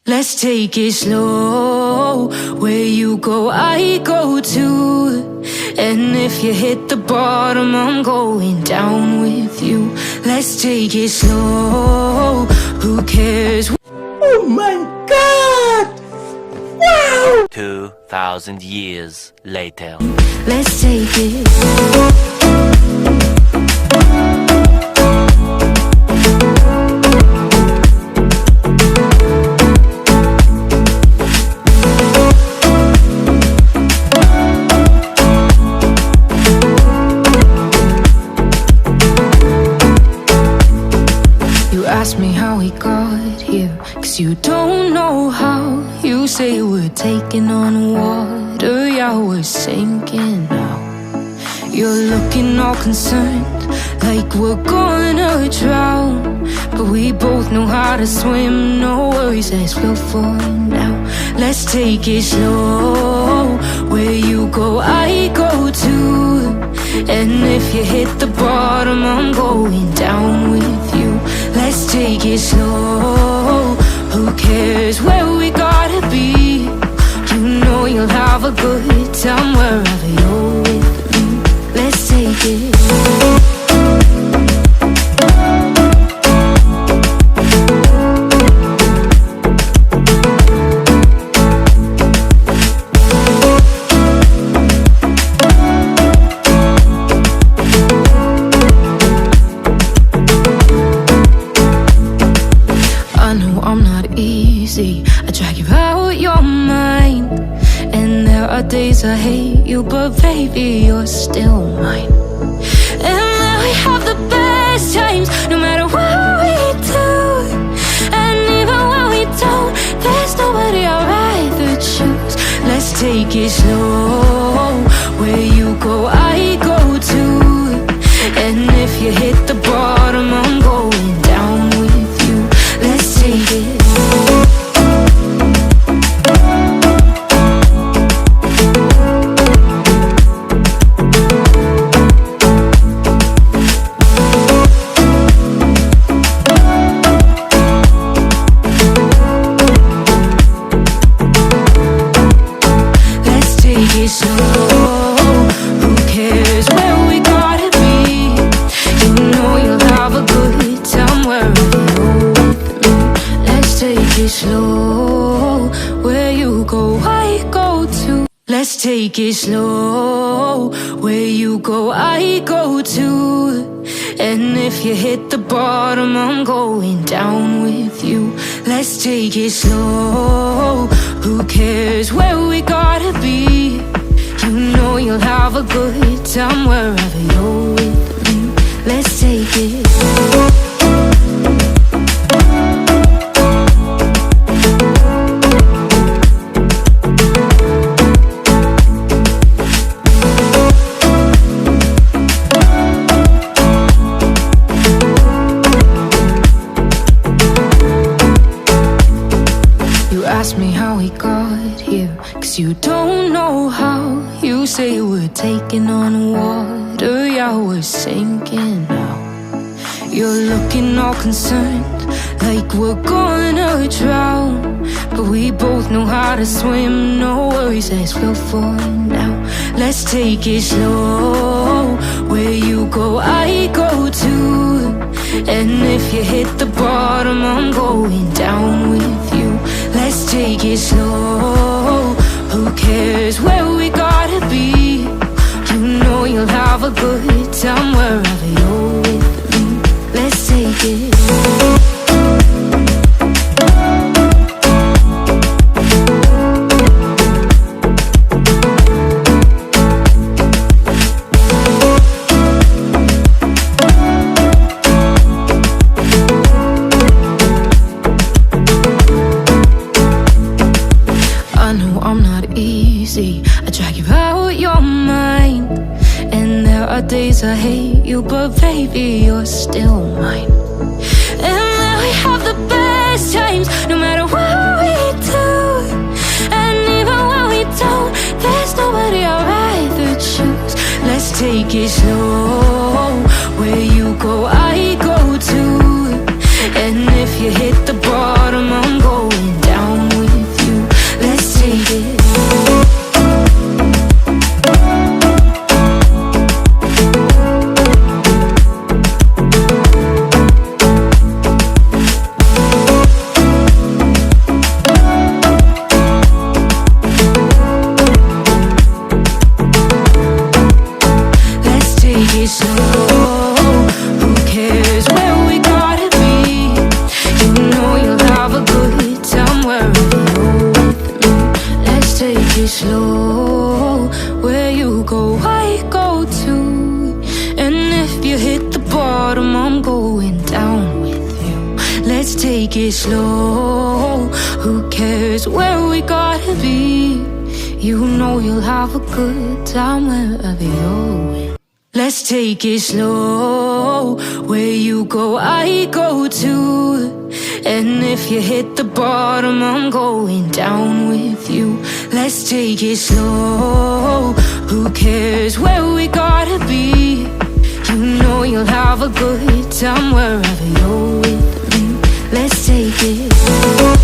Let's take it slow. Where you go, I go too. And if you hit the bottom, I'm going down with you. Let's take it slow. Who cares? Oh my God! Wow! 2,000 years later. Let's take it. Ask me how we got here, 'cause you don't know how. You say we're taking on water, yeah, we're sinking now. You're looking all concerned, like we're gonna drown. But we both know how to swim, no worries, let's float for now. Let's take it slow. Where you go, I go too. And if you hit the bottom, I'm going down with you. Let's take it slow. Who cares where we gotta be? You know you'll have a good time wherever you're with me. Let's take it. I drag you out your mind, and there are days I hate you, but baby, you're still mine. And then we have the best times, no matter what we do. And even when we don't, there's nobody I'd rather choose. Let's take it slow. Where you go, I go too. And if you hit the bottom, I'm going down with you. Let's take it. Let's take it slow. Where you go, I go too. And if you hit the bottom, I'm going down with you. Let's take it slow. Who cares where we gotta be? You know you'll have a good time wherever you're with me. Let's take it. Ask me how we got here, 'cause you don't know how. You say we're taking on water, yeah, we're sinking now. You're looking all concerned, like we're gonna drown. But we both know how to swim, no worries, let's float for now. Let's take it slow. Where you go, I go too. And if you hit the bottom, I'm going down with you. Let's take it slow. Who cares where we gotta be? You know you'll have a good time wherever you're with me. Let's take it. I drag you out your mind, and there are days I hate you, but baby, you're still mine. And then we have the best times, no matter what we do. And even when we don't, there's nobody I'd rather choose. Let's take it slow. Where you go, I go too. And if you hit the bottom, I'm going down take it slow. Who cares where we gotta be? You know you'll have a good time wherever you're with. Let's take it slow. Where you go, I go too. And if you hit the bottom, I'm going down with you. Let's take it slow. Who cares where we gotta be? You know you'll have a good time wherever you're with me. Let's take it slow.